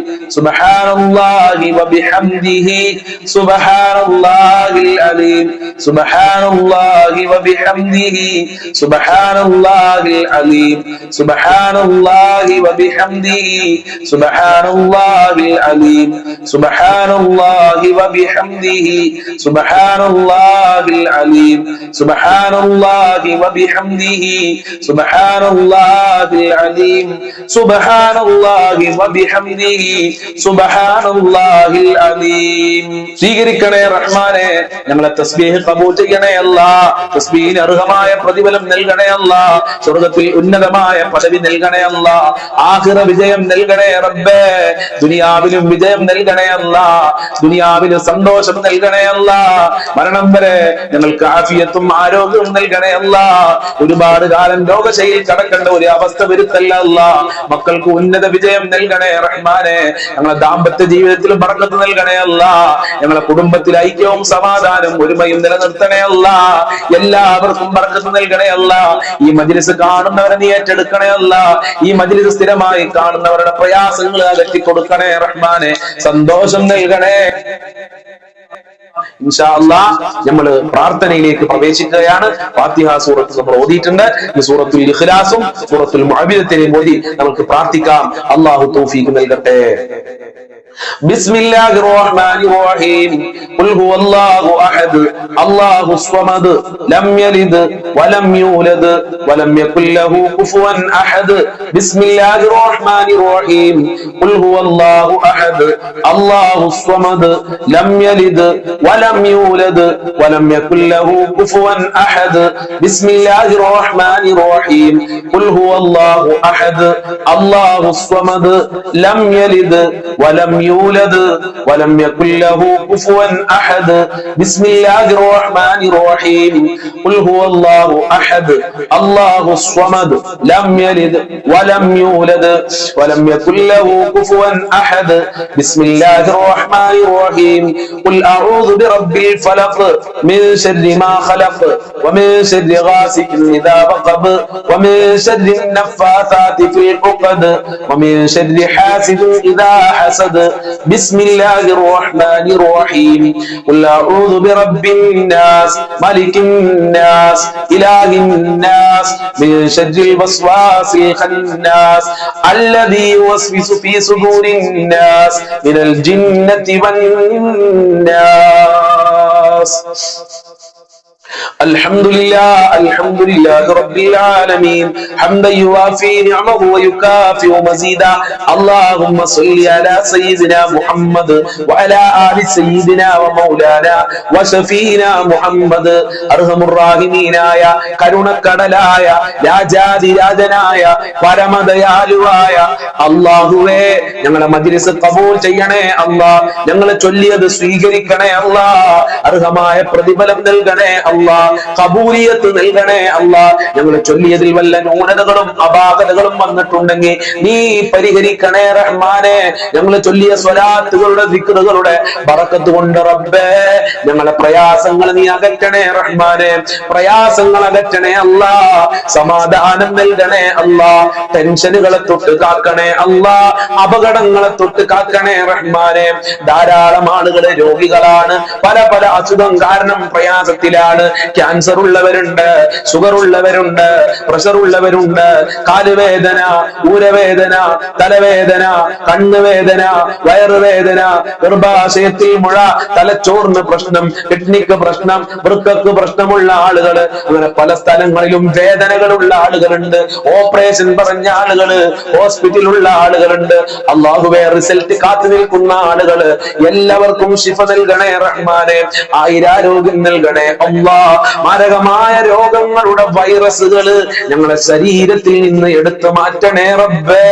സുബ്ഹാനല്ലാഹി വബിഹംദിhi സുബ്ഹാനല്ലാഹിൽ അലീം സുബ്ഹാനല്ലാഹി വബിഹംദിhi സുബ്ഹാനല്ലാഹിൽ അലീം സുബ്ഹാനല്ലാഹി വബിഹംദിhi സുബ്ഹാനല്ലാഹിൽ അലീം സുബ്ഹാനല്ലാഹി വബിഹംദിhi സുബ്ഹാനല്ലാഹിൽ അലീം സുബ്ഹാനല്ലാഹി വബിഹംദിhi സുബ്ഹാനല്ലാഹിൽ അലീം സുബ്ഹാനല്ലാഹി വബിഹംദിhi സുബ്ഹാനല്ലാഹിൽ അലീം. സ്വീകരിക്കണേ റഹ്മാനെ, ഞങ്ങളെ തസ്ബീഹ് ഖബൂൽ ചെയ്യണേ അല്ലാഹ്. തസ്ബീഹിന് അർഹമായ പ്രതിഫലം നൽകണേ അല്ലാഹ്. സ്വർഗ്ഗത്തിൽ ഉന്നതമായ പദവി നൽകണേ അല്ലാഹ്. ആഖിറ വിജയം നൽകണേ റബ്ബേ. ദുനിയാവിലും വിജയം നൽകണേ അല്ലാഹ്. ദുനിയാവിലും സന്തോഷം നൽകണേ അല്ലാഹ്. മരണം വരെ ഞങ്ങൾക്ക് ആഫിയത്തും ആരോഗ്യവും നൽകണേ അല്ലാഹ്. ഒരുപാട് കാലം രോഗശൈലിയിൽ കടക്കേണ്ട ഒരു അവസ്ഥ വരുത്തല്ല അല്ലാഹ്. മക്കൾക്ക് ഉന്നത വിജയം നൽകണേ റഹ്മാനെ. ഞങ്ങളെ ദാമ്പത്യ ജീവിതത്തിൽ ബർക്കത്ത് നൽകണേ അല്ലാഹ്. ഞങ്ങളെ കുടുംബത്തിൽ ഐക്യവും സമാധാനവും ഒരുമയും നിലനിർത്തണേ അല്ലാഹ്. എല്ലാവർക്കും ബർക്കത്ത് നൽകണേ അല്ലാഹ്. ഈ മജ്ലിസ് കാണുന്നവരെ നീ ഏറ്റെടുക്കണേ അല്ലാഹ്. ഈ മജ്ലിസ് സ്ഥിരമായി കാണുന്നവരുടെ പ്രയാസങ്ങൾ അകറ്റി കൊടുക്കണേ റഹ്മാനെ. സന്തോഷം നൽകണേ. ഇൻഷാ അല്ലാഹ് നമ്മൾ പ്രാർത്ഥനയിലേക്ക് പ്രവേശിക്കുകയാണ്. ഫാത്തിഹ സൂറത്ത് നമ്മൾ ഓതിയിട്ടുണ്ട്. ഈ സൂറത്തുൽ ഇഖ്ലാസും സൂറത്തുൽ മുഅവ്വിദത്തിനെയും ഓതി നമുക്ക് പ്രാർത്ഥിക്കാം. അല്ലാഹു തൗഫീഖ് നൽകട്ടെ. ബിസ്മില്ലാഹിർ റഹ്മാനിർ റഹീം. ഖുൽ ഹുവല്ലാഹു അഹദ് അല്ലാഹുസ് സ്വമദ് ലം യലിദ് വലം യൂലദ് വലം യകുൽ ലഹു കുഫുവൻ അഹദ്. ബിസ്മില്ലാഹിർ റഹ്മാനിർ റഹീം. ഖുൽ ഹുവല്ലാഹു അഹദ് അല്ലാഹുസ് സ്വമദ് ലം യലിദ് വലം യൂലദ് വലം യകുൽ ലഹു കുഫുവൻ അഹദ്. ബിസ്മില്ലാഹിർ റഹ്മാനിർ റഹീം. ഖുൽ ഹുവല്ലാഹു അഹദ് അല്ലാഹുസ് സ്വമദ് ലം യലിദ് വലം يولد ولم يكن له كفوا أحد. بسم الله الرحمن الرحيم. قل هو الله أحد الله الصمد لم يلد ولم يولد ولم يكن له كفوا أحد. بسم الله الرحمن الرحيم. قل أعوذ برب الفلق من شر ما خلق ومن شر غاسق إذا وقب ومن شر النفاثات في العقد ومن شر حاسد إذا حسد. بسم الله الرحمن الرحيم. قل أعوذ برب الناس ملك الناس إله الناس من شر الوسواس الخناس الذي يوسوس في صدور الناس من الجنة والناس. الحمد لله رب العالمين حمدا يوافي نعمه ويكافئ مزيدا. اللهم صل على سيدنا محمد وعلى آل سيدنا ومولانا وشفينا محمد. أرحم الراحمين آية കരുണക്കടലായ രാജാതിരാജനായ പരമദയാലുവായ അല്ലാഹുവേ, ഞങ്ങളെ മജ്‌ലിസ് ഖബൂൽ ചെയ്യണേ അല്ലാഹ്. ഞങ്ങൾ ചൊല്ലിയത് സ്വീകരിക്കണേ അല്ലാഹ്. അർഹമായ പ്രതിഫലം നൽകണേ അല്ലാഹ്. ഖബൂലിയത്ത് നൽകണേ അല്ലാഹ്. ഞങ്ങൾ ചൊല്ലിയതിൽ വല്ല ന്യൂനതകളും അപാകതകളും വന്നിട്ടുണ്ടെങ്കിൽ നീ പരിഹരിക്കണേ റഹ്മാനെ. ഞങ്ങൾ ചൊല്ലിയ സ്വലാത്തുകളുടെ ദിക്റുകളുടെ ബറക്കത്ത് കൊണ്ട് റബ്ബേ ഞങ്ങളെ പ്രയാസങ്ങൾ നീ അകറ്റണേ റഹ്മാനെ. പ്രയാസങ്ങൾ അകറ്റണേ അല്ലാഹ്. സമാധാനം നൽകണേ അല്ലാഹ്. ടെൻഷനുകളെ തൊട്ട് കാക്കണേ അല്ലാഹ്. അപകടങ്ങളെ തൊട്ട് കാക്കണേ റഹ്മാനെ. ധാരാളം ആളുകൾ രോഗികളാണ്, പല പല അസുഖം കാരണം പ്രയാസത്തിലാണ്. ക്യാൻസർ ഉള്ളവരുണ്ട്, ഷുഗർ ഉള്ളവരുണ്ട്, പ്രഷർ ഉള്ളവരുണ്ട്, കാലുവേദന, ഊരവേദന, തലവേദന, കണ്ണുവേദന, വയറുവേദന, ഗർഭാശയത്തിൽ മുഴ, തലച്ചോറിന് പ്രശ്നം, കിഡ്നിക്ക് പ്രശ്നം, വൃക്കക്ക് പ്രശ്നമുള്ള ആളുകൾ, അങ്ങനെ പല സ്ഥലങ്ങളിലും വേദനകളുള്ള ആളുകളുണ്ട്. ഓപ്പറേഷൻ പറഞ്ഞ ആളുകള്, ഹോസ്പിറ്റലുള്ള ആളുകളുണ്ട്. അല്ലാഹുവേ, റിസൾട്ട് കാത്തു നിൽക്കുന്ന ആളുകള്, എല്ലാവർക്കും ശിഫ നൽകണേ റഹ്മാനെ. ആയിരാരോഗ്യം നൽകണേ അല്ലാഹ്. മാരകമായ രോഗങ്ങളുടെ വൈറസുകള് ഞങ്ങളുടെ ശരീരത്തിൽ നിന്ന് എടുത്തു മാറ്റണേ റബ്ബേ.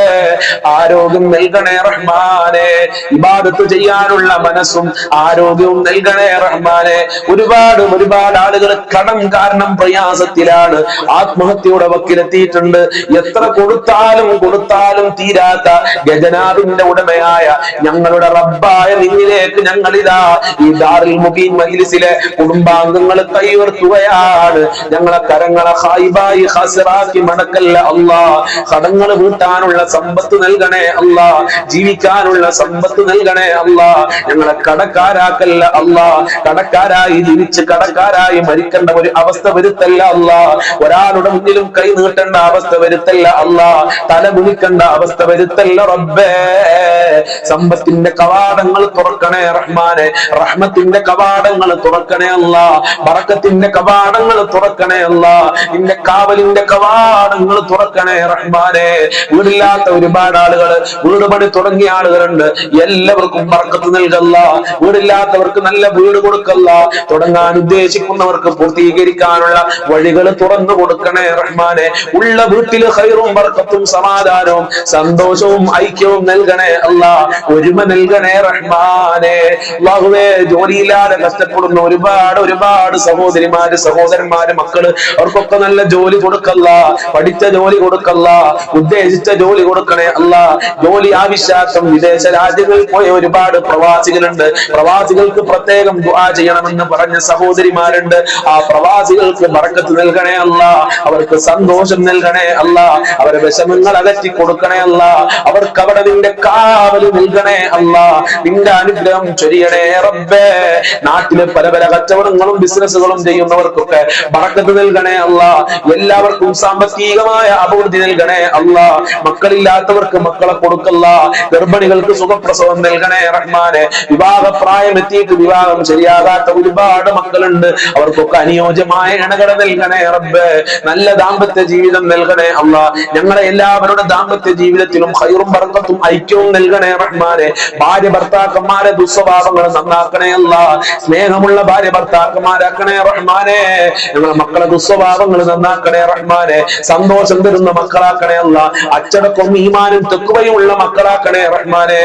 ആരോഗ്യം നൽകണേ റഹ്മാനെ. ഇബാദത്ത് ചെയ്യാനുള്ള മനസ്സും ആരോഗ്യവും നൽകണേ റഹ്മാനെ. ഒരുപാട് ആളുകൾ കടം കാരണം പ്രയാസത്തിലാണ്, ആത്മഹത്യയുടെ വക്കിലെത്തിയിട്ടുണ്ട്. എത്ര കൊടുത്താലും തീരാത്ത ഗജനാഥിന്റെ ഉടമയായ ഞങ്ങളുടെ റബ്ബായ നിന്നിലേക്ക് ഞങ്ങളിതാ ഈ ദാറുൽ മുബീൻ മജ്‌ലിസിലെ കുടുംബാംഗങ്ങൾ കൈയുയർത്തുകയാണ്. ഞങ്ങളെ കരങ്ങളെ ഖായിബായി ഖാസിറാക്കി മടക്കല്ല അല്ലാഹ്. കടങ്ങൾ വീട്ടാനുള്ള സമ്പത്ത് നൽകണേ അല്ലാഹ്. ജീവിക്കാനുള്ള സമ്പത്ത് നൽകണേ അല്ലാഹ്. ഞങ്ങളെ കടക്കാരാക്കല്ല അല്ലാഹ്. കടക്കാരായി ജീവിച്ച് കടക്കാരായി മരിക്കേണ്ട ഒരു അവസ്ഥ വരുത്തല്ല അല്ലാഹ്. ഒരാളുടെ മുന്നിലും കൈ നീട്ടേണ്ട അവസ്ഥ വരുത്തല്ല അല്ലാഹ്. തല വിളിക്കേണ്ട അവസ്ഥ വരുത്തല്ല റബ്ബേ. സമ്പത്തിന്റെ കവാടങ്ങൾ തുറക്കണേ റഹ്മാനെ. റഹ്മത്തിന്റെ കവാടങ്ങൾ തുറക്കണേ അല്ലാഹ്. ബറക്കത്തിന്റെ കവാടങ്ങൾ തുറക്കണേ അല്ലാഹ്. നിന്റെ കാവലിന്റെ കവാടങ്ങൾ തുറക്കണേ റഹ്മാനെ. വീടില്ലാത്ത ഒരുപാട് ആളുകൾ, വീട് പണി തുടങ്ങിയ ആളുകളുണ്ട്. എല്ലാവർക്കും ബറക്കത്ത് നൽകല്ല. വീടില്ലാത്തവർക്ക് നല്ല വീട് കൊടുക്കല്ല. തുടങ്ങാൻ ഉദ്ദേശിക്കുന്നവർക്ക് പൂർത്തീകരിക്കാനുള്ള വഴികൾ തുറന്നു കൊടുക്കണേ റഹ്മാനെ. ഉള്ള വീട്ടിൽ ഖൈറും ബർക്കത്തും സമാധാനവും സന്തോഷവും ഐക്യവും നൽകണേ അല്ലാഹ്. ഒരുമ നൽകണേ റഹ്മാനെ. അല്ലാഹുവേ, ജോലിയില്ലാതെ കഷ്ടപ്പെടുന്ന ഒരുപാട് സഹോദരിമാര്, സഹോദരന്മാര്, മക്കള്, അവർക്കൊക്കെ നല്ല ജോലി കൊടുക്കല്ല. പഠിച്ച ജോലി കൊടുക്കല്ല. ഉദ്ദേശിച്ച ജോലി കൊടുക്കണേ അല്ലാഹ്. ജോലി ആവശ്യാർത്ഥം വിദേശ രാജ്യങ്ങളിൽ പോയ ഒരുപാട് പ്രവാസികളുണ്ട്. പ്രവാസികൾക്ക് പ്രത്യേകം ദുആ ചെയ്യണമെന്ന് പറഞ്ഞ സഹോദരിമാരുണ്ട്. ആ പ്രവാസികൾക്ക് ബറക്കത്ത് നൽകണേ അല്ലാഹ്. അവർക്ക് സന്തോഷം നൽകണേ അല്ലാഹ്. അവരെ വിഷമങ്ങൾ അകറ്റി കൊടുക്കണേ അല്ലാഹ്. അവർക്ക് അവിടെ നിന്റെ കാവല് നൽകണേ അല്ലാ, നിന്റെ അനുഗ്രഹം ചൊരിയണേ റബ്ബേ. നാട്ടില് പല പല കച്ചവടങ്ങളും ബിസിനസ്സുകളും ചെയ്യുന്നവർക്കൊക്കെ ബറക്കത്ത് നൽകണേ അല്ലാ. എല്ലാവർക്കും സാമ്പത്തികമായ അഭിവൃദ്ധി നൽകണേ അല്ലാ. മക്കളില്ലാത്തവർക്ക് മക്കളെ കൊടുക്കല്ല. ഗർഭിണികൾക്ക് സുഖപ്രസവം നൽകണേ റഹ്മാനെ. വിവാഹപ്രായം എത്തിയിട്ട് വിവാഹം ശരിയാകാത്ത ഒരുപാട് മക്കളുണ്ട്, അവർക്കൊക്കെ അനുയോജ്യമായ ഇണകളെ നൽകണേ റബ്ബേ. നല്ല ദാമ്പത്യ ജീവിതം നൽകണേ അല്ലാ. ഞങ്ങളെ എല്ലാവരുടെ ദാമ്പത്യ ജീവിതത്തിലും ഖൈറും ബർക്കത്തും ഐക്യവും നൽകണേ റഹ്മാനെ. ഭാര്യ ഭർത്താക്കന്മാരെ ദുസ്വഭാവങ്ങൾ നന്നാക്കണേ അല്ലാ. സ്നേഹമുള്ള ഭാര്യ ഭർത്താക്കന്മാരാക്കണേ റഹ്മാനെ. ഞങ്ങളെ മക്കളെ ദുസ്വഭാവങ്ങൾ നന്നാക്കണേ റഹ്മാനെ. സന്തോഷം തരുന്ന മക്കളാക്കണേ അല്ലാ. അച്ചടക്കവും ഈമാനും തെക്കുവയും ഉള്ള മക്കളാക്കണേ റഹ്മാനെ.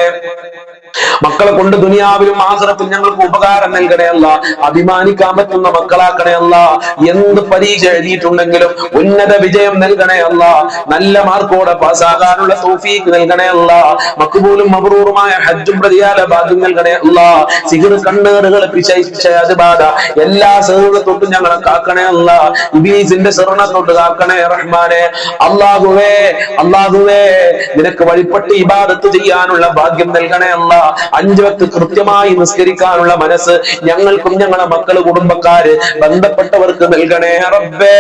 മക്കളെ കൊണ്ട് ദുനിയാവിലും ആഖിറത്തിലും ഞങ്ങൾക്ക് ഉപകാരം നൽകണേ അല്ലാ. അഭിമാനിക്കാൻ പറ്റുന്ന മക്കളാക്കണേ അല്ലാ. എന്ത് പരീക്ഷ എഴുതിയിട്ടുണ്ടെങ്കിലും ഉന്നത വിജയം നൽകണേ അല്ലാ. നല്ല മാർക്കോടെ പാസ്സാകാനുള്ള തൗഫീഖ് നൽകണേ അല്ലാ. മഖ്ബൂലും മബ്റൂറുമായ ഹജ്ജും പ്രതിയാല ഭാഗ്യം നൽകണേ അല്ലാ. സിഹർ, കണ്ണേറുകൾ, പിശാച് എല്ലാ സിഹറിനെ തൊട്ടും ഞങ്ങളെ കാക്കണേ അല്ലാ. ഇബ്ലീസിന്റെ സിഹറിനെ തൊട്ട് കാക്കണേ റഹ്മാനെ. അല്ലാഹുവേ അല്ലാഹുവേ നിനക്ക് വഴിപ്പെട്ട് ഇബാദത്ത് ചെയ്യാനുള്ള ഭാഗ്യം നൽകണേ അല്ലാ. 5 വക്ത് കൃത്യമായി നിസ്കരിക്കാനുള്ള മനസ്സ് ഞങ്ങൾക്കും ഞങ്ങളെ മക്കള്, കുടുംബക്കാര്, ബന്ധപ്പെട്ടവർക്ക് നൽകണേ റബ്ബേ.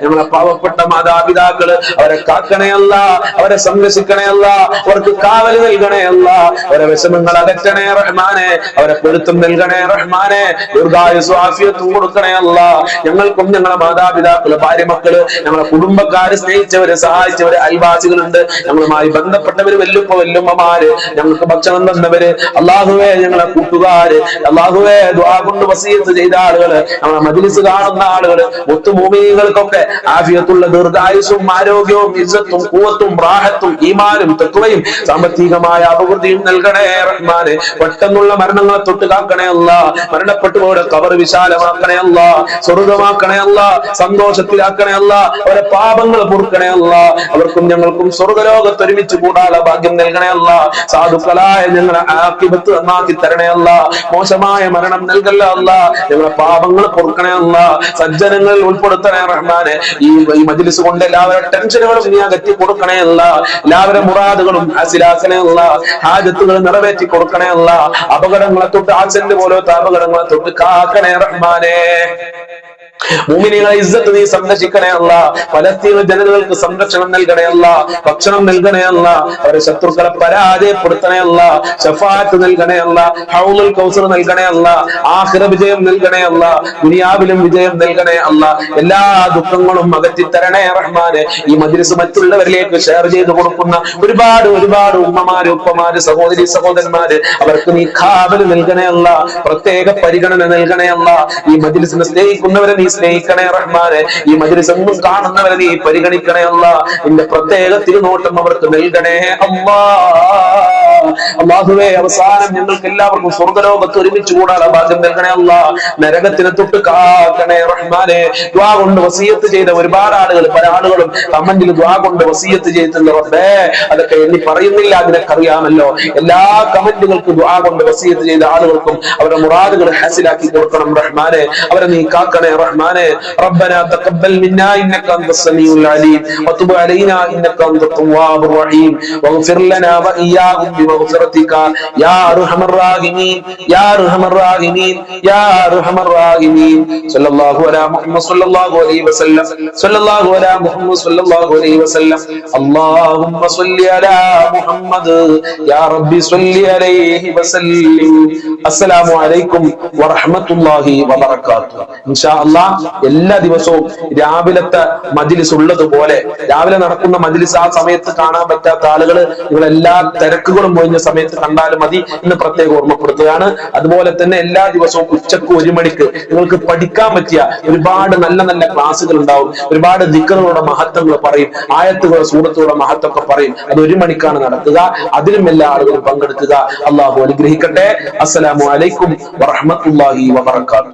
ഞങ്ങളെ പാവപ്പെട്ട മാതാപിതാക്കള് അവരെ കാക്കണേ അല്ലാ, അവരെ സംരക്ഷിക്കണേ അല്ലാ, അവർക്ക് കാവൽ നൽകണേ അല്ലാ. അവരെ വിഷമങ്ങൾ അകറ്റണേ റഹ്മാനെ, അവരെ പൊരുത്തം നൽകണേ റഹ്മാനെ. ദീർഘായുസ്സും ആഫിയത്തും കൊടുക്കണേ അല്ലാ. ഞങ്ങൾക്കും ഞങ്ങളെ മാതാപിതാക്കള്, ഭാര്യ മക്കള്, ഞങ്ങളെ കുടുംബക്കാര്, സ്നേഹിച്ചവര്, സഹായിച്ചവര്, അയൽവാസികളുണ്ട്, ഞങ്ങളുമായി ബന്ധപ്പെട്ടവര്, വല്ലുപ്പ വല്ലുമ്മമാര്, ഞങ്ങൾക്ക് ഭക്ഷണം തന്നവര്, അല്ലാഹുവേ ഞങ്ങളെ കൂട്ടുകാര്, അല്ലാഹുവേ ദുആ കൊണ്ട് വസിയത്ത് ചെയ്ത ആളുകള്, നമ്മളെ മജ്ലിസ് കാണുന്ന ആളുകള്, മുത്തുമൂമിനീകൾക്കൊക്കെ ആഫിയത്തുള്ള ദീർഘായുസ്സും ആരോഗ്യവും ഇസ്സത്തും ഖുവത്തും റാഹത്തും ഈമാനും തഖ്വയും സാമ്പത്തികമായ അഭിവൃദ്ധിയും നൽകണേ റഹ്മാനെ. പെട്ടെന്നുള്ള മരണങ്ങളെ തൊട്ട് കാക്കണേ അല്ലാ. മരണപ്പെട്ടുപോയ ഖബർ വിശാലമാക്കണേ അല്ലാ, സ്വർഗ്ഗമാക്കണേ അല്ലാ, സന്തോഷത്തിലാക്കണേ അല്ലാ. അവരെ പാപങ്ങൾ പൊറുക്കണേ അല്ലാ. അവർക്കും ഞങ്ങൾക്കും സ്വർഗ്ഗലോകത്ത് ഒരുമിച്ച് കൂടാനുള്ള ഭാഗ്യം നൽകണേ അല്ലാ. സാധുക്കളായ ഞങ്ങളെ ആഖിബത്ത് നന്നാക്കി തരണേ അല്ലാ. മോശമായ മരണം നൽകല്ല അല്ലാ. ഞങ്ങളെ പാപങ്ങൾ പൊറുക്കണേ അല്ലാ. സജ്ജനങ്ങളിൽ ഉൾപ്പെടുത്തണേ റഹ്മാനെ. ഈ മജ്ലിസ് കൊണ്ട് എല്ലാവരുടെ ടെൻഷനുകളും നീ അകറ്റി കൊടുക്കണേ അല്ലാ. എല്ലാവരുടെ മുറാദുകളും ഹാസിലാക്കണേ അല്ലാ. ഹാജത്തുകൾ നിറവേറ്റി കൊടുക്കണേ അല്ലാ. അപകടങ്ങളെ തൊട്ട്, ആക്സിഡന്റ് പോലത്തെ അപകടങ്ങളെ തൊട്ട് കാക്കണേ റഹ്മാനെ. മുഅ്മിനീങ്ങളെ ഇസ്സത്ത് നീ സംരക്ഷിക്കണേ അല്ലാ. ഫലസ്തീൻ ജനതകൾക്ക് സംരക്ഷണം നൽകണേ അല്ലാ. ഭക്ഷണം നൽകണേ അല്ലാ. അവരെ ശത്രുക്കളെ പരാജയപ്പെടുത്തണേ അല്ലാ. ശഫാഅത്ത് നൽകണേ അല്ലാ. ഹൗലുൽ കൗസർ നൽകണേ അല്ലാ. ആഖിറ വിജയം നൽകണേ അല്ലാ. ദുനിയാവിലും വിജയം നൽകണേ അല്ലാ. എല്ലാ ദുഃഖങ്ങളും അകറ്റി തരണേ റഹ്മാനെ. ഈ മജ്ലിസ് മറ്റുള്ളവരിലേക്ക് ഷെയർ ചെയ്ത് കൊടുക്കുന്ന ഒരുപാട് ഒരുപാട് ഉമ്മമാര്, ഉപ്പമാര്, സഹോദരി സഹോദരന്മാര്, അവർക്ക് നീ ഖാബല് നൽകണേ അല്ലാ. പ്രത്യേക പരിഗണന നൽകണേ അല്ലാ. ഈ മജ്ലിസിനെ സ്നേഹിക്കുന്നവരെ നീ സ്നേഹിക്കണേ റഹ്മാനെ. ഈ മജ്ലിസ് എന്നും കാണുന്നവരെ നീ പരിഗണിക്കണേ അല്ലാ. നിന്റെ പ്രത്യേക തിരുനോട്ടം അവർക്ക് നൽകണേ അല്ലാ. അല്ലാഹുവേ അവസാനം ഞങ്ങൾക്ക് എല്ലാവർക്കും സ്വർഗ്ഗലോകത്ത് ഒരുമിച്ച് കൂടാനുള്ള ഭാഗ്യം നൽകണേ അല്ലാ. നരകത്തിനെ തൊട്ട് കാക്കണേ റഹ്മാനെ. ദുആ കൊണ്ട് വസിയത്ത് ചെയ്ത ഒരുപാട് ആളുകൾ, പല ആളുകളും കമന്റിൽ ദുആ കൊണ്ട് വസിയത്ത് ചെയ്തിട്ടുണ്ട് റബ്ബേ. അതൊക്കെ എണ്ണി പറയുന്നില്ല, അതിനൊക്കറിയാമല്ലോ. എല്ലാ കമന്റുകൾക്കും ദുആ കൊണ്ട് വസിയത്ത് ചെയ്ത ആളുകൾക്കും അവരുടെ മുറാദുകൾ ഹാസിലാക്കി കൊടുക്കണം റഹ്മാനെ. അവരെ നീ കാക്കണേ റഹ്മാനെ. റബ്ബനാ തഖബ്ബൽ മിന്നാ ഇന്നക അൻതസ് സമീഉൽ അലീം വതുബ് അലൈനാ ഇന്നക അൻതത് തവ്വാബുർ റഹീം വഗ്ഫിർ ലനാ വഇയ്യാഹും ബിമഗ്ഫിറതിക യാ അർഹമർ റഹീമീൻ യാ അർഹമർ റഹീമീൻ യാ അർഹമർ റഹീമീൻ. സല്ലല്ലാഹു അലാ മുഹമ്മദ് സല്ലല്ലാഹു അലൈഹി വസല്ലം സല്ലല്ലാഹു അലാ മുഹമ്മദ് സല്ലല്ലാഹു അലൈഹി വസല്ലം. അല്ലാഹുമ്മ സ്വല്ലി അലാ മുഹമ്മദ് യാ റബ്ബി സ്വല്ലി അലൈഹി വസല്ലം. അസ്സലാമു അലൈക്കും വറഹ്മത്തുള്ളാഹി വബറകാതുഹു. ഇൻഷാ അല്ലാഹ് എല്ലാ ദിവസവും രാവിലത്തെ മജ്ലിസ് ഉള്ളതുപോലെ രാവിലെ നടക്കുന്ന മജ്ലിസ് ആ സമയത്ത് കാണാൻ പറ്റാത്ത ആളുകൾ നിങ്ങൾ എല്ലാ തിരക്കുകളും ഒഴിഞ്ഞ സമയത്ത് കണ്ടാലും മതി എന്ന് പ്രത്യേകം ഓർമ്മപ്പെടുത്തുകയാണ്. അതുപോലെ തന്നെ എല്ലാ ദിവസവും ഉച്ചക്ക് 1 മണിക്ക് നിങ്ങൾക്ക് പഠിക്കാൻ പറ്റിയ ഒരുപാട് നല്ല നല്ല ക്ലാസ്സുകൾ ഉണ്ടാവും. ഒരുപാട് ദിക്റുകളുടെ മഹത്വങ്ങൾ പറയും, ആയത്തുകളുടെ സൂറത്തുകളുടെ മഹത്വമൊക്കെ പറയും. അത് 1 മണിക്കാണ് നടക്കുക. അതിലും എല്ലാ ആളുകളും പങ്കെടുക്കുക. അള്ളാഹു അനുഗ്രഹിക്കട്ടെ. അസ്സലാമു അലൈക്കും വറഹ്മത്തുള്ളാഹി വബറകാതുഹു.